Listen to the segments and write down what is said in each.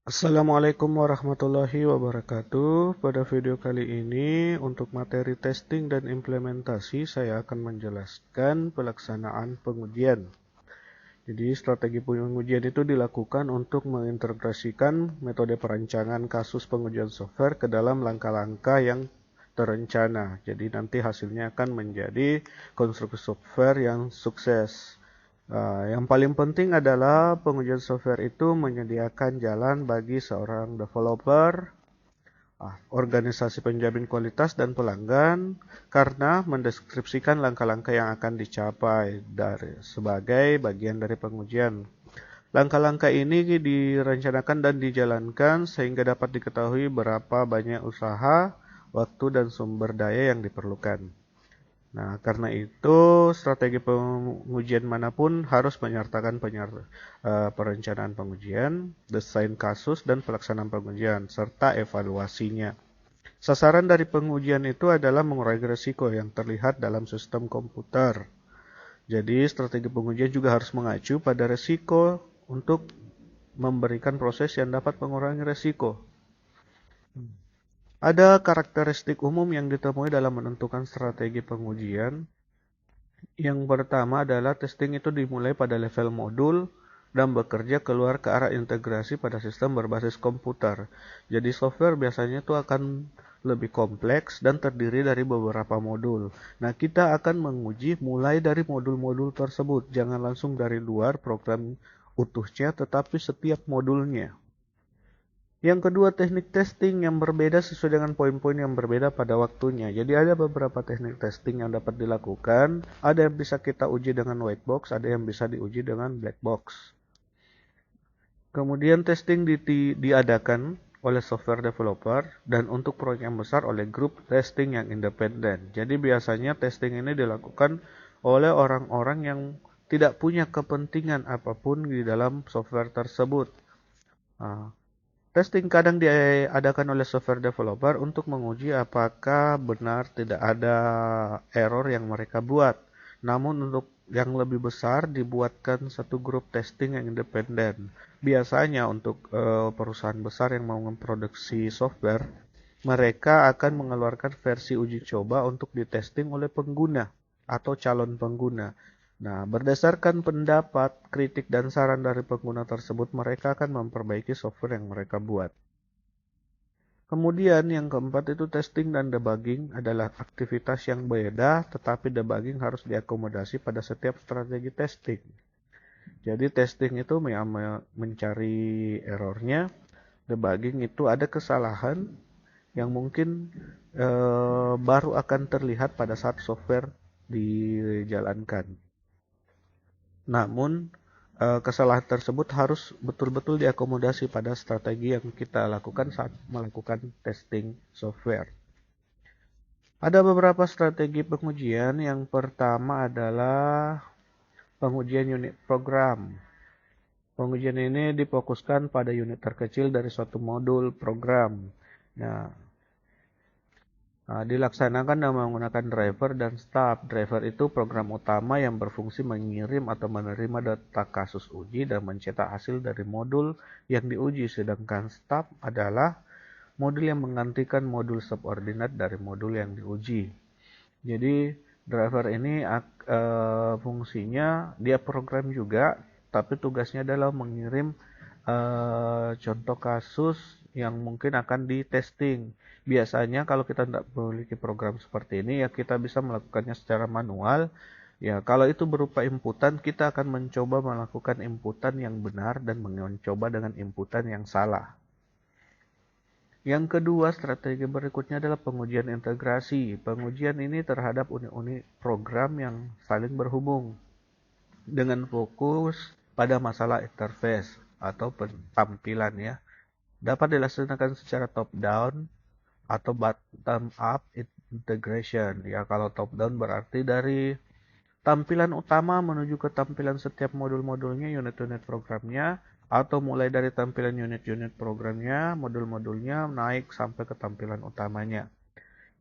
Assalamualaikum warahmatullahi wabarakatuh. Pada video kali ini, untuk materi testing dan implementasi, saya akan menjelaskan pelaksanaan pengujian. Jadi, strategi pengujian itu dilakukan untuk mengintegrasikan metode perancangan kasus pengujian software ke dalam langkah-langkah yang terencana. Jadi, nanti hasilnya akan menjadi konstruksi software yang sukses. Yang paling penting adalah pengujian software itu menyediakan jalan bagi seorang developer, organisasi penjamin kualitas dan pelanggan karena mendeskripsikan langkah-langkah yang akan dicapai sebagai bagian dari pengujian. Langkah-langkah ini direncanakan dan dijalankan sehingga dapat diketahui berapa banyak usaha, waktu, dan sumber daya yang diperlukan. Nah, karena itu strategi pengujian manapun harus menyertakan perencanaan pengujian, desain kasus, dan pelaksanaan pengujian, serta evaluasinya. Sasaran dari pengujian itu adalah mengurangi risiko yang terlihat dalam sistem komputer. Jadi, strategi pengujian juga harus mengacu pada risiko untuk memberikan proses yang dapat mengurangi risiko. Ada karakteristik umum yang ditemui dalam menentukan strategi pengujian. Yang pertama adalah testing itu dimulai pada level modul dan bekerja keluar ke arah integrasi pada sistem berbasis komputer. Jadi software biasanya itu akan lebih kompleks dan terdiri dari beberapa modul. Nah, kita akan menguji mulai dari modul-modul tersebut. Jangan langsung dari luar program utuhnya, tetapi setiap modulnya. Yang kedua, teknik testing yang berbeda sesuai dengan poin-poin yang berbeda pada waktunya. Jadi ada beberapa teknik testing yang dapat dilakukan. Ada yang bisa kita uji dengan white box, ada yang bisa diuji dengan black box. Kemudian testing diadakan oleh software developer dan untuk proyek yang besar oleh grup testing yang independen. Jadi biasanya testing ini dilakukan oleh orang-orang yang tidak punya kepentingan apapun di dalam software tersebut. Nah, testing kadang diadakan oleh software developer untuk menguji apakah benar tidak ada error yang mereka buat. Namun untuk yang lebih besar dibuatkan satu grup testing yang independen. Biasanya untuk perusahaan besar yang mau memproduksi software, mereka akan mengeluarkan versi uji coba untuk ditesting oleh pengguna atau calon pengguna. Nah, berdasarkan pendapat, kritik, dan saran dari pengguna tersebut, mereka akan memperbaiki software yang mereka buat. Kemudian yang keempat itu testing dan debugging adalah aktivitas yang beda, tetapi debugging harus diakomodasi pada setiap strategi testing. Jadi testing itu mencari errornya, debugging itu ada kesalahan yang mungkin baru akan terlihat pada saat software dijalankan. Namun, kesalahan tersebut harus betul-betul diakomodasi pada strategi yang kita lakukan saat melakukan testing software. Ada beberapa strategi pengujian. Yang pertama adalah pengujian unit program. Pengujian ini difokuskan pada unit terkecil dari suatu modul program. Nah, dilaksanakan dengan menggunakan driver dan stub. Driver itu program utama yang berfungsi mengirim atau menerima data kasus uji dan mencetak hasil dari modul yang diuji. Sedangkan stub adalah modul yang menggantikan modul subordinat dari modul yang diuji. Jadi driver ini fungsinya dia program juga, tapi tugasnya adalah mengirim contoh kasus yang mungkin akan di-testing. Biasanya kalau kita tidak memiliki program seperti ini, ya kita bisa melakukannya secara manual. Ya, kalau itu berupa inputan, kita akan mencoba melakukan inputan yang benar dan mencoba dengan inputan yang salah. Yang kedua, strategi berikutnya adalah pengujian integrasi. Pengujian ini terhadap unit-unit program yang saling berhubung dengan fokus pada masalah interface atau tampilan ya. Dapat dilaksanakan secara top down atau bottom up integration. Ya, kalau top down berarti dari tampilan utama menuju ke tampilan setiap modul-modulnya, unit-unit programnya, atau mulai dari tampilan unit-unit programnya, modul-modulnya, naik sampai ke tampilan utamanya.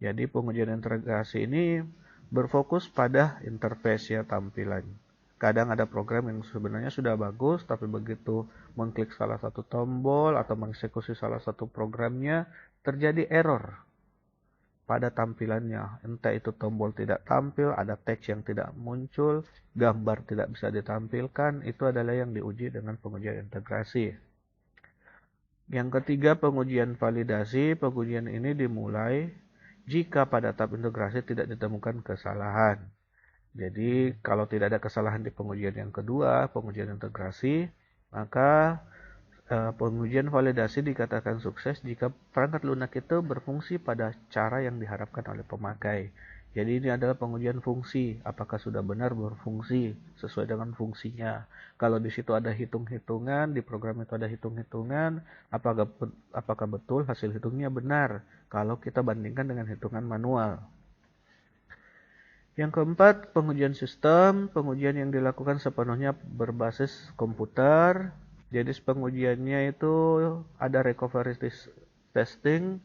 Jadi pengujian integrasi ini berfokus pada interface ya, tampilan. kadang ada program yang sebenarnya sudah bagus, tapi begitu mengklik salah satu tombol atau mengeksekusi salah satu programnya, terjadi error pada tampilannya. Entah itu tombol tidak tampil, ada teks yang tidak muncul, gambar tidak bisa ditampilkan, itu adalah yang diuji dengan pengujian integrasi. Yang ketiga, pengujian validasi. Pengujian ini dimulai jika pada tahap integrasi tidak ditemukan kesalahan. Jadi, kalau tidak ada kesalahan di pengujian yang kedua, pengujian integrasi, maka pengujian validasi dikatakan sukses jika perangkat lunak itu berfungsi pada cara yang diharapkan oleh pemakai. Jadi ini adalah pengujian fungsi, apakah sudah benar berfungsi sesuai dengan fungsinya. Kalau di situ ada hitung-hitungan, di program itu ada hitung-hitungan, apakah betul hasil hitungnya benar kalau kita bandingkan dengan hitungan manual. Yang keempat, pengujian sistem. Pengujian yang dilakukan sepenuhnya berbasis komputer. Jadi pengujiannya itu ada recovery testing.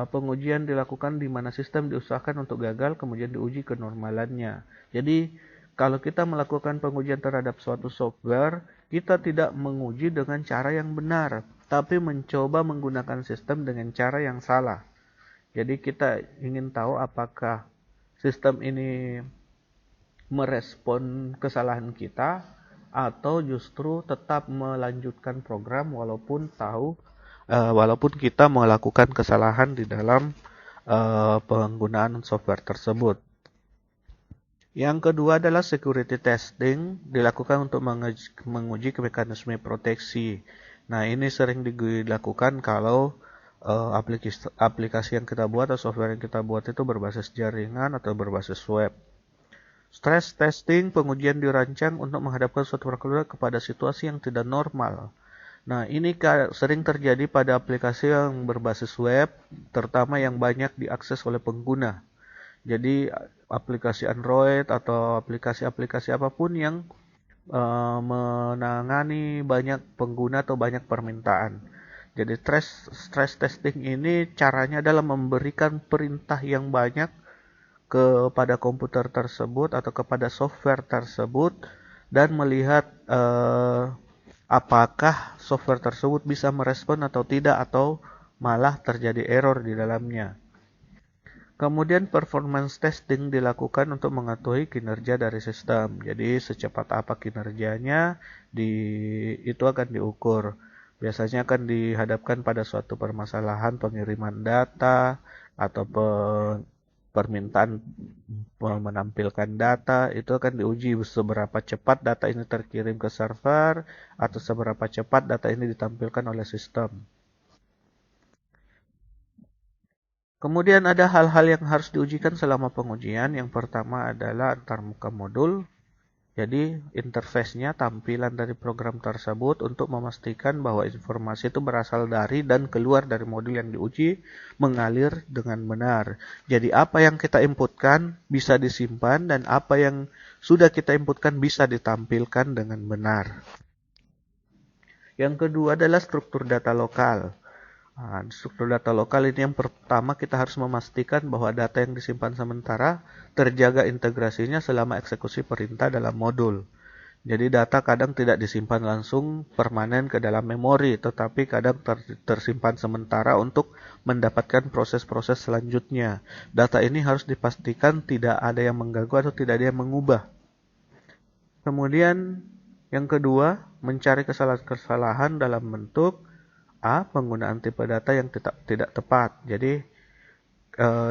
Pengujian dilakukan di mana sistem diusahakan untuk gagal, kemudian diuji kenormalannya. Jadi kalau kita melakukan pengujian terhadap suatu software, kita tidak menguji dengan cara yang benar, tapi mencoba menggunakan sistem dengan cara yang salah. Jadi kita ingin tahu apakah sistem ini merespon kesalahan kita atau justru tetap melanjutkan program walaupun kita melakukan kesalahan di dalam penggunaan software tersebut. Yang kedua adalah security testing, dilakukan untuk menguji mekanisme proteksi. Nah, ini sering dilakukan kalau aplikasi yang kita buat atau software yang kita buat itu berbasis jaringan atau berbasis web. Stress testing, pengujian dirancang untuk menghadapkan suatu perangkat kepada situasi yang tidak normal. Nah, ini sering terjadi pada aplikasi yang berbasis web, terutama yang banyak diakses oleh pengguna. Jadi, aplikasi Android atau aplikasi-aplikasi apapun yang menangani banyak pengguna atau banyak permintaan. Jadi, stress testing ini caranya adalah memberikan perintah yang banyak kepada komputer tersebut atau kepada software tersebut dan melihat apakah software tersebut bisa merespon atau tidak atau malah terjadi error di dalamnya. Kemudian performance testing dilakukan untuk mengetahui kinerja dari sistem. Jadi secepat apa kinerjanya itu akan diukur. Biasanya akan dihadapkan pada suatu permasalahan pengiriman data atau permintaan menampilkan data, itu akan diuji seberapa cepat data ini terkirim ke server atau seberapa cepat data ini ditampilkan oleh sistem. Kemudian ada hal-hal yang harus diujikan selama pengujian. Yang pertama adalah antarmuka modul. Jadi interface-nya, tampilan dari program tersebut untuk memastikan bahwa informasi itu berasal dari dan keluar dari modul yang diuji mengalir dengan benar. Jadi apa yang kita inputkan bisa disimpan dan apa yang sudah kita inputkan bisa ditampilkan dengan benar. Yang kedua adalah struktur data lokal. Struktur data lokal ini yang pertama kita harus memastikan bahwa data yang disimpan sementara terjaga integrasinya selama eksekusi perintah dalam modul. Jadi data kadang tidak disimpan langsung permanen ke dalam memori, tetapi kadang tersimpan sementara untuk mendapatkan proses-proses selanjutnya. Data ini harus dipastikan tidak ada yang mengganggu atau tidak ada yang mengubah. Kemudian yang kedua, mencari kesalahan dalam bentuk penggunaan tipe data yang tidak tepat. Jadi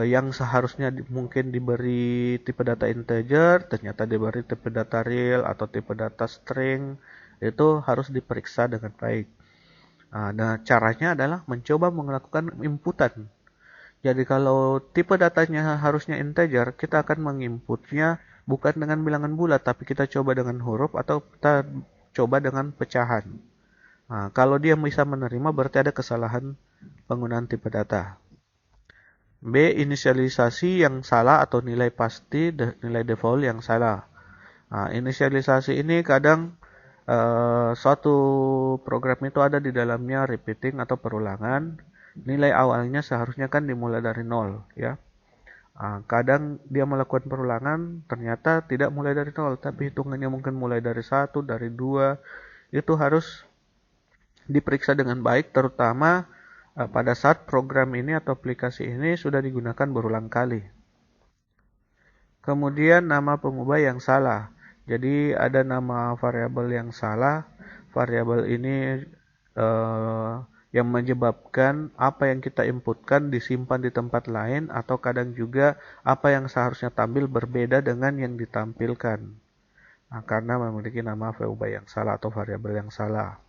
yang seharusnya mungkin diberi tipe data integer, ternyata diberi tipe data real atau tipe data string, itu harus diperiksa dengan baik. Nah, caranya adalah mencoba melakukan inputan. Jadi kalau tipe datanya harusnya integer, kita akan menginputnya bukan dengan bilangan bulat, tapi kita coba dengan huruf atau kita coba dengan pecahan. Nah, kalau dia bisa menerima berarti ada kesalahan penggunaan tipe data. B. Inisialisasi yang salah atau nilai pasti, nilai default yang salah. Nah, inisialisasi ini kadang suatu program itu ada di dalamnya repeating atau perulangan. Nilai awalnya seharusnya kan dimulai dari 0, ya. Kadang dia melakukan perulangan, ternyata tidak mulai dari nol, tapi hitungannya mungkin mulai dari 1, dari 2. Itu harus diperiksa dengan baik, terutama pada saat program ini atau aplikasi ini sudah digunakan berulang kali. Kemudian nama pengubah yang salah. Jadi ada nama variabel yang salah. Variabel ini yang menyebabkan apa yang kita inputkan disimpan di tempat lain, atau kadang juga apa yang seharusnya tampil berbeda dengan yang ditampilkan. Karena memiliki nama pengubah yang salah atau variabel yang salah.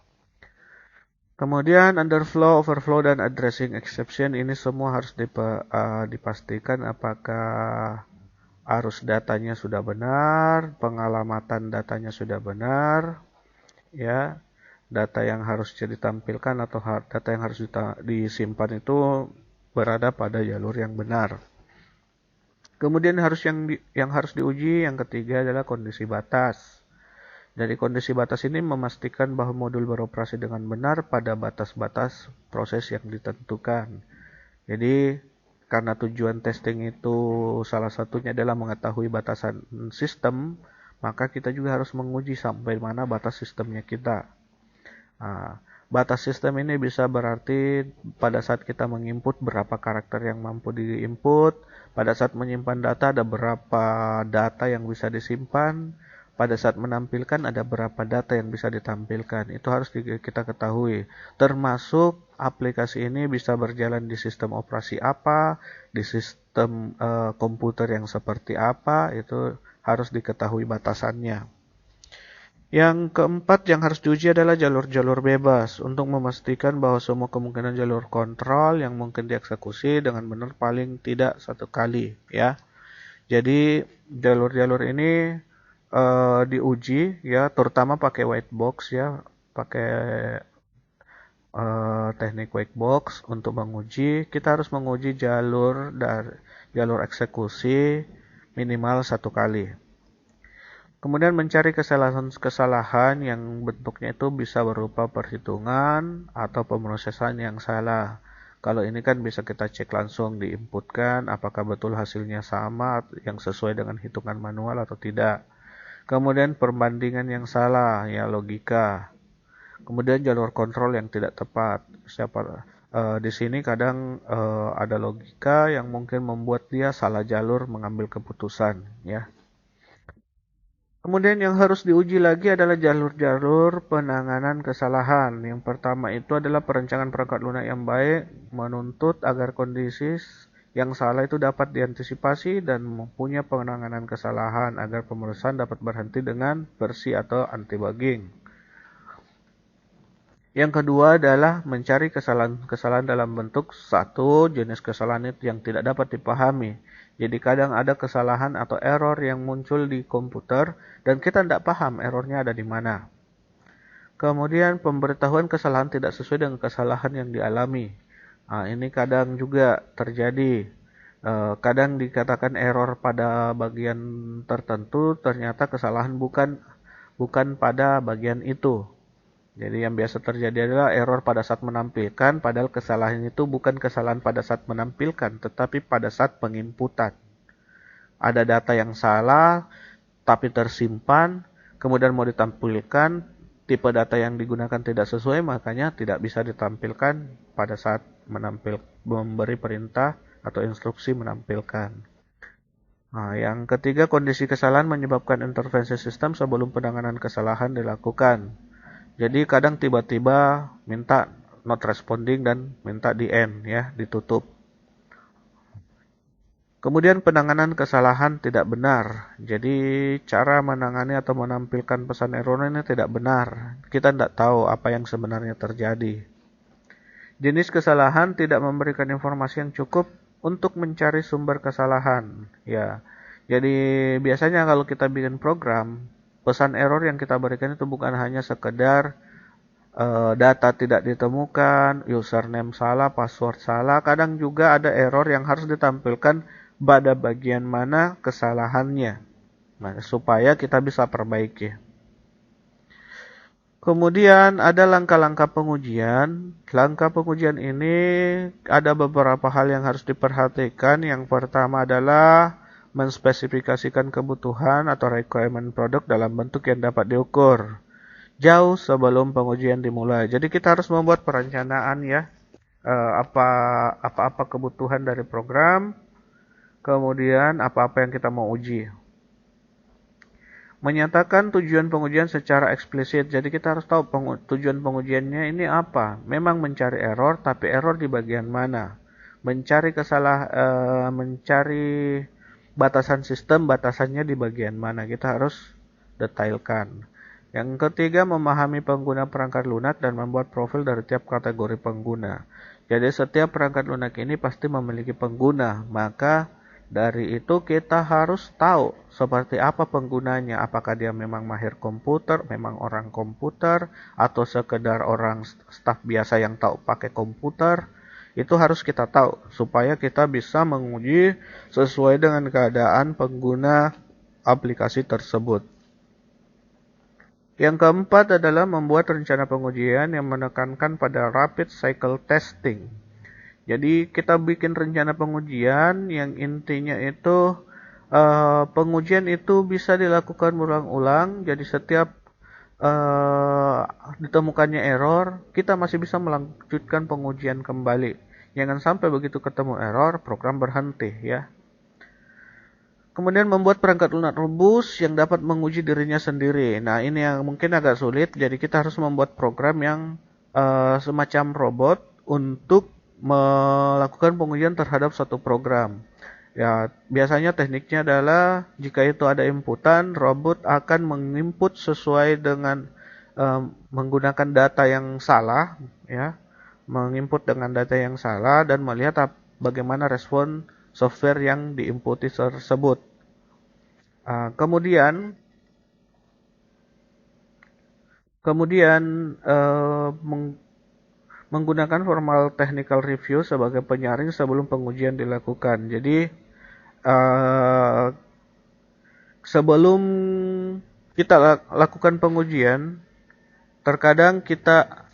Kemudian underflow, overflow, dan addressing exception ini semua harus dipastikan apakah arus datanya sudah benar, pengalamatan datanya sudah benar, ya, data yang harus ditampilkan atau data yang harus disimpan itu berada pada jalur yang benar. Kemudian yang harus diuji yang ketiga adalah kondisi batas. Dari kondisi batas ini memastikan bahwa modul beroperasi dengan benar pada batas-batas proses yang ditentukan. Jadi karena tujuan testing itu salah satunya adalah mengetahui batasan sistem, maka kita juga harus menguji sampai mana batas sistemnya kita. Batas sistem ini bisa berarti pada saat kita menginput berapa karakter yang mampu diinput, pada saat menyimpan data ada berapa data yang bisa disimpan, pada saat menampilkan ada berapa data yang bisa ditampilkan. Itu harus kita ketahui. Termasuk aplikasi ini bisa berjalan di sistem operasi apa, di sistem komputer yang seperti apa, itu harus diketahui batasannya. Yang keempat yang harus diuji adalah jalur-jalur bebas untuk memastikan bahwa semua kemungkinan jalur kontrol yang mungkin dieksekusi dengan benar paling tidak satu kali, ya. Jadi jalur-jalur ini diuji, ya, terutama pakai white box, ya, pakai teknik white box untuk menguji. Kita harus menguji jalur eksekusi minimal satu kali. Kemudian mencari kesalahan yang bentuknya itu bisa berupa perhitungan atau pemrosesan yang salah. Kalau ini kan bisa kita cek langsung diinputkan apakah betul hasilnya sama yang sesuai dengan hitungan manual atau tidak. Kemudian perbandingan yang salah, ya, logika. Kemudian jalur kontrol yang tidak tepat. Di sini kadang ada logika yang mungkin membuat dia salah jalur mengambil keputusan, ya. Kemudian yang harus diuji lagi adalah jalur-jalur penanganan kesalahan. Yang pertama itu adalah perencanaan perangkat lunak yang baik, menuntut agar kondisi yang salah itu dapat diantisipasi dan mempunyai penanganan kesalahan agar pemeriksaan dapat berhenti dengan bersih atau anti-bugging. Yang kedua adalah mencari kesalahan dalam bentuk satu jenis kesalahan itu yang tidak dapat dipahami. Jadi kadang ada kesalahan atau error yang muncul di komputer dan kita tidak paham errornya ada di mana. Kemudian pemberitahuan kesalahan tidak sesuai dengan kesalahan yang dialami. Ini kadang juga terjadi. Kadang dikatakan error pada bagian tertentu, ternyata kesalahan bukan pada bagian itu. Jadi yang biasa terjadi adalah error pada saat menampilkan, padahal kesalahan itu bukan kesalahan pada saat menampilkan, tetapi pada saat penginputan. Ada data yang salah, tapi tersimpan, kemudian mau ditampilkan, tipe data yang digunakan tidak sesuai, makanya tidak bisa ditampilkan pada saat memberi perintah atau instruksi menampilkan. Yang ketiga, kondisi kesalahan menyebabkan intervensi sistem sebelum penanganan kesalahan dilakukan. Jadi kadang tiba-tiba minta not responding dan minta di end, ya, ditutup. Kemudian penanganan kesalahan tidak benar. Jadi cara menangani atau menampilkan pesan error ini tidak benar. Kita tidak tahu apa yang sebenarnya terjadi. Jenis kesalahan tidak memberikan informasi yang cukup untuk mencari sumber kesalahan, ya. Jadi biasanya kalau kita bikin program, pesan error yang kita berikan itu bukan hanya sekedar data tidak ditemukan, username salah, password salah. Kadang juga ada error yang harus ditampilkan pada bagian mana kesalahannya, supaya kita bisa perbaiki. Kemudian ada langkah-langkah pengujian. Langkah pengujian ini ada beberapa hal yang harus diperhatikan. Yang pertama adalah menspesifikasikan kebutuhan atau requirement produk dalam bentuk yang dapat diukur jauh sebelum pengujian dimulai. Jadi kita harus membuat perencanaan ya, apa-apa kebutuhan dari program, kemudian apa-apa yang kita mau uji. Menyatakan tujuan pengujian secara eksplisit. Jadi kita harus tahu tujuan pengujiannya ini apa. Memang mencari error, tapi error di bagian mana? Mencari batasan sistem, batasannya di bagian mana? Kita harus detailkan. Yang ketiga, memahami pengguna perangkat lunak dan membuat profil dari tiap kategori pengguna. Jadi setiap perangkat lunak ini pasti memiliki pengguna, maka dari itu kita harus tahu seperti apa penggunanya, apakah dia memang mahir komputer, memang orang komputer, atau sekedar orang staf biasa yang tahu pakai komputer. Itu harus kita tahu supaya kita bisa menguji sesuai dengan keadaan pengguna aplikasi tersebut. Yang keempat adalah membuat rencana pengujian yang menekankan pada rapid cycle testing. Jadi kita bikin rencana pengujian yang intinya itu pengujian itu bisa dilakukan berulang-ulang. Jadi setiap ditemukannya error, kita masih bisa melanjutkan pengujian kembali. Jangan sampai begitu ketemu error, program berhenti ya. Kemudian membuat perangkat lunak rebus yang dapat menguji dirinya sendiri. Nah ini yang mungkin agak sulit. Jadi kita harus membuat program yang semacam robot untuk melakukan pengujian terhadap satu program. Ya, biasanya tekniknya adalah jika itu ada inputan, robot akan menginput sesuai dengan menggunakan data yang salah, ya, menginput dengan data yang salah dan melihat bagaimana respon software yang diinputi tersebut. Kemudian menggunakan formal technical review sebagai penyaring sebelum pengujian dilakukan. Jadi sebelum kita lakukan pengujian, terkadang kita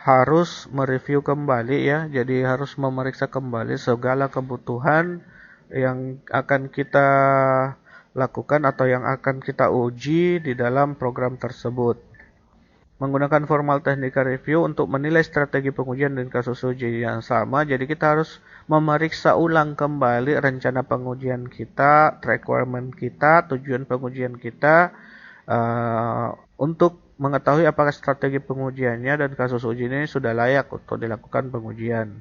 harus mereview kembali ya. Jadi harus memeriksa kembali segala kebutuhan yang akan kita lakukan atau yang akan kita uji di dalam program tersebut. Menggunakan formal technical review untuk menilai strategi pengujian dan kasus uji yang sama. Jadi kita harus memeriksa ulang kembali rencana pengujian kita, requirement kita, tujuan pengujian kita, untuk mengetahui apakah strategi pengujiannya dan kasus uji ini sudah layak untuk dilakukan pengujian.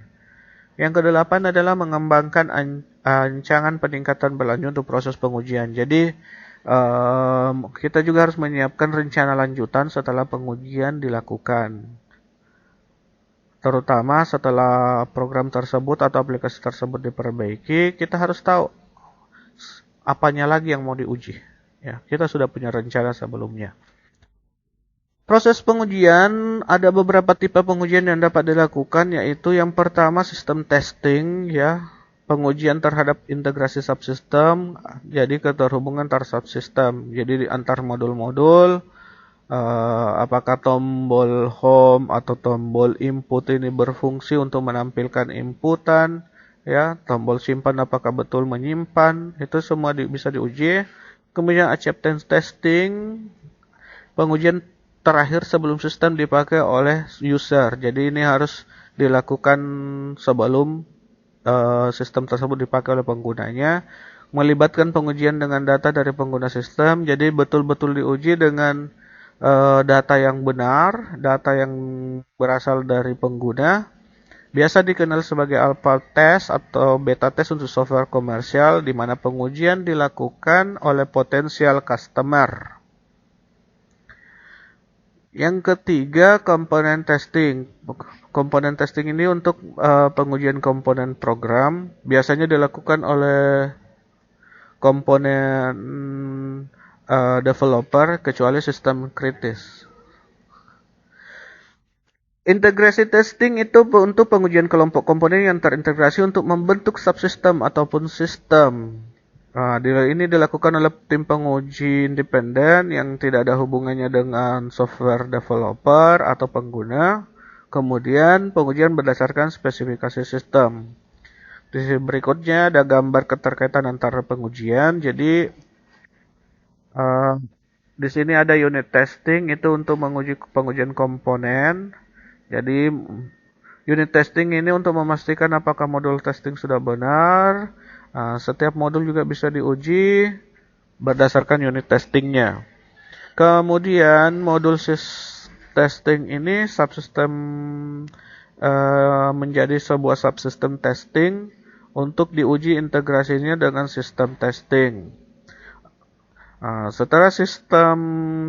Yang kedelapan adalah mengembangkan ancangan peningkatan berlanjut untuk proses pengujian. Jadi kita juga harus menyiapkan rencana lanjutan setelah pengujian dilakukan. Terutama setelah program tersebut atau aplikasi tersebut diperbaiki, kita harus tahu apanya lagi yang mau diuji. Ya, kita sudah punya rencana sebelumnya. Proses pengujian, ada beberapa tipe pengujian yang dapat dilakukan, yaitu yang pertama sistem testing, ya. Pengujian terhadap integrasi subsistem, jadi keterhubungan antar subsistem. Jadi antar modul-modul, apakah tombol home atau tombol input ini berfungsi untuk menampilkan inputan, ya. Tombol simpan apakah betul menyimpan, itu semua bisa diuji. Kemudian acceptance testing, pengujian terakhir sebelum sistem dipakai oleh user. Jadi ini harus dilakukan sebelum sistem tersebut dipakai oleh penggunanya, melibatkan pengujian dengan data dari pengguna sistem. Jadi betul-betul diuji dengan data yang benar, data yang berasal dari pengguna. Biasa dikenal sebagai alpha test atau beta test untuk software komersial, di mana pengujian dilakukan oleh potensial customer. Yang ketiga, komponen testing. Komponen testing ini untuk pengujian komponen program. Biasanya dilakukan oleh komponen developer, kecuali sistem kritis. Integrasi testing itu untuk pengujian kelompok komponen yang terintegrasi untuk membentuk subsistem ataupun sistem. Ini dilakukan oleh tim penguji independen yang tidak ada hubungannya dengan software developer atau pengguna. Kemudian pengujian berdasarkan spesifikasi sistem. Di sisi berikutnya ada gambar keterkaitan antara pengujian. Jadi uh, di sini ada unit testing itu untuk menguji pengujian komponen. Jadi unit testing ini untuk memastikan apakah modul testing sudah benar. Setiap modul juga bisa diuji berdasarkan unit testingnya. Kemudian modul testing ini subsistem menjadi sebuah subsistem testing untuk diuji integrasinya dengan sistem testing. Setelah sistem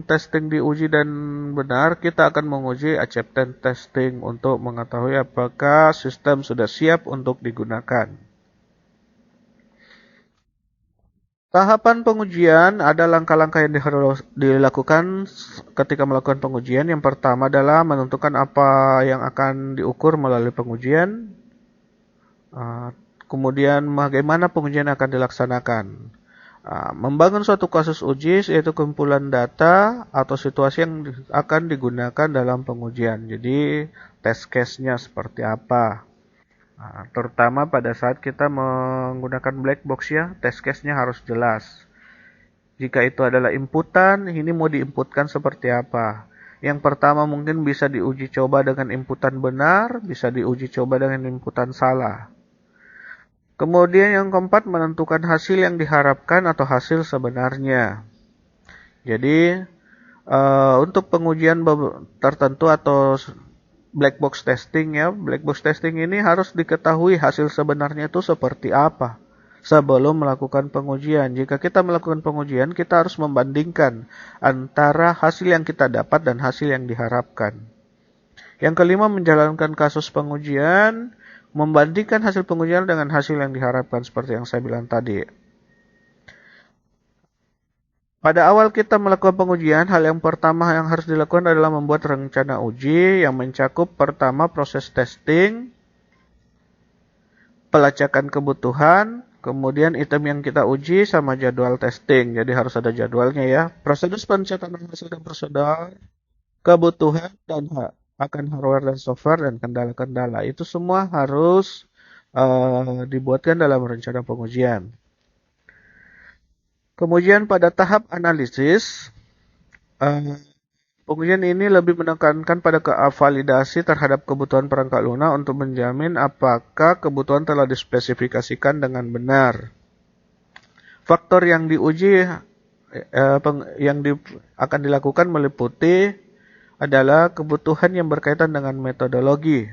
testing diuji dan benar, kita akan menguji acceptance testing untuk mengetahui apakah sistem sudah siap untuk digunakan. Tahapan pengujian ada langkah-langkah yang harus dilakukan ketika melakukan pengujian. Yang pertama adalah menentukan apa yang akan diukur melalui pengujian. Kemudian bagaimana pengujian akan dilaksanakan. Membangun suatu kasus uji yaitu kumpulan data atau situasi yang akan digunakan dalam pengujian. Jadi test case-nya seperti apa. Terutama pada saat kita menggunakan black box ya, test case-nya harus jelas. Jika itu adalah inputan, ini mau diinputkan seperti apa. Yang pertama mungkin bisa diuji coba dengan inputan benar, bisa diuji coba dengan inputan salah. Kemudian yang keempat menentukan hasil yang diharapkan atau hasil sebenarnya. Jadi untuk pengujian tertentu atau black box testing ya, black box testing ini harus diketahui hasil sebenarnya itu seperti apa sebelum melakukan pengujian. Jika kita melakukan pengujian, kita harus membandingkan antara hasil yang kita dapat dan hasil yang diharapkan. Yang kelima, menjalankan kasus pengujian, membandingkan hasil pengujian dengan hasil yang diharapkan seperti yang saya bilang tadi. Pada awal kita melakukan pengujian, hal yang pertama yang harus dilakukan adalah membuat rencana uji yang mencakup pertama proses testing, pelacakan kebutuhan, kemudian item yang kita uji sama jadwal testing. Jadi harus ada jadwalnya ya. Prosedur pencatatan hasil dan prosedur, kebutuhan dan akan hardware dan software dan kendala-kendala. Itu semua harus dibuatkan dalam rencana pengujian. Kemudian pada tahap analisis, pengujian ini lebih menekankan pada validasi terhadap kebutuhan perangkat lunak untuk menjamin apakah kebutuhan telah dispesifikasikan dengan benar. Faktor yang diuji akan dilakukan meliputi adalah kebutuhan yang berkaitan dengan metodologi.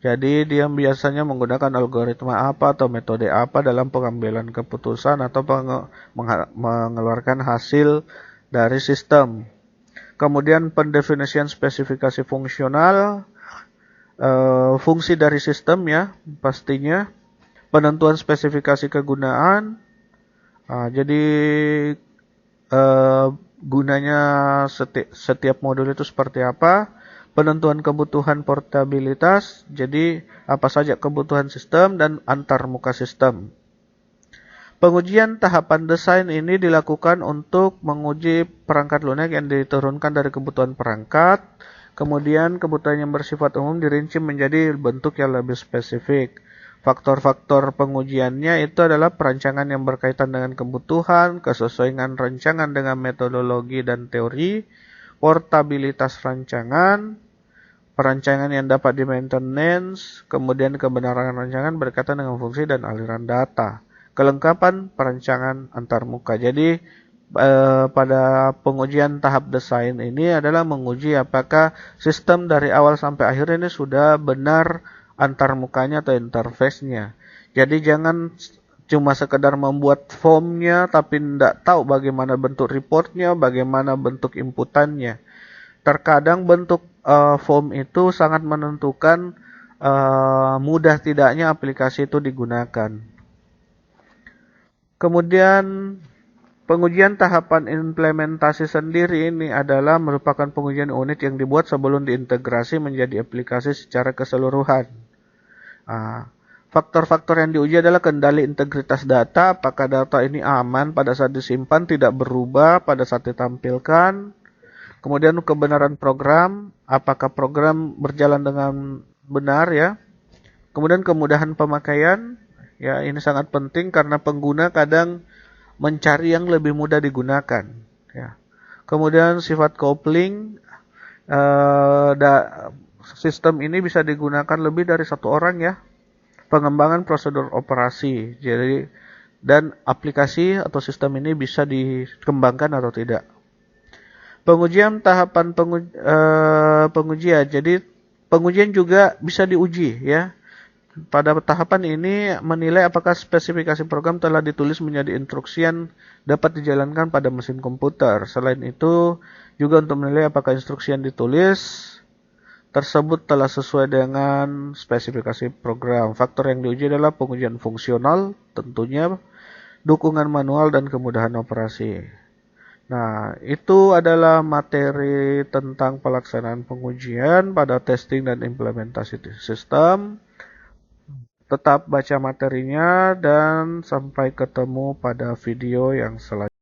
Jadi dia biasanya menggunakan algoritma apa atau metode apa dalam pengambilan keputusan atau mengeluarkan hasil dari sistem. Kemudian pendefinisian spesifikasi fungsional, fungsi dari sistem ya pastinya. Penentuan spesifikasi kegunaan. Jadi gunanya setiap modul itu seperti apa. Penentuan kebutuhan portabilitas, jadi apa saja kebutuhan sistem dan antar muka sistem. Pengujian tahapan desain ini dilakukan untuk menguji perangkat lunak yang diturunkan dari kebutuhan perangkat. Kemudian kebutuhan yang bersifat umum dirinci menjadi bentuk yang lebih spesifik. Faktor-faktor pengujiannya itu adalah perancangan yang berkaitan dengan kebutuhan, kesesuaian rancangan dengan metodologi dan teori, portabilitas rancangan, perancangan yang dapat di-maintenance, kemudian kebenaran rancangan berkaitan dengan fungsi dan aliran data, kelengkapan perancangan antarmuka. Jadi pada pengujian tahap desain ini adalah menguji apakah sistem dari awal sampai akhir ini sudah benar antarmukanya atau interface-nya. Jadi jangan cuma sekedar membuat formnya tapi tidak tahu bagaimana bentuk reportnya, bagaimana bentuk inputannya. Terkadang bentuk form itu sangat menentukan mudah tidaknya aplikasi itu digunakan. Kemudian pengujian tahapan implementasi sendiri ini adalah merupakan pengujian unit yang dibuat sebelum diintegrasi menjadi aplikasi secara keseluruhan. Faktor-faktor yang diuji adalah kendali integritas data, apakah data ini aman pada saat disimpan, tidak berubah pada saat ditampilkan. Kemudian kebenaran program, apakah program berjalan dengan benar ya. Kemudian kemudahan pemakaian, ya ini sangat penting karena pengguna kadang mencari yang lebih mudah digunakan. Ya. Kemudian sifat coupling, sistem ini bisa digunakan lebih dari satu orang ya. Pengembangan prosedur operasi, jadi dan aplikasi atau sistem ini bisa dikembangkan atau tidak. Pengujian tahapan pengujian, jadi pengujian juga bisa diuji ya. Pada tahapan ini menilai apakah spesifikasi program telah ditulis menjadi instruksi yang dapat dijalankan pada mesin komputer. Selain itu, juga untuk menilai apakah instruksi yang ditulis tersebut telah sesuai dengan spesifikasi program. Faktor yang diuji adalah pengujian fungsional, tentunya dukungan manual dan kemudahan operasi. Nah, itu adalah materi tentang pelaksanaan pengujian pada testing dan implementasi sistem. Tetap baca materinya dan sampai ketemu pada video yang selanjutnya.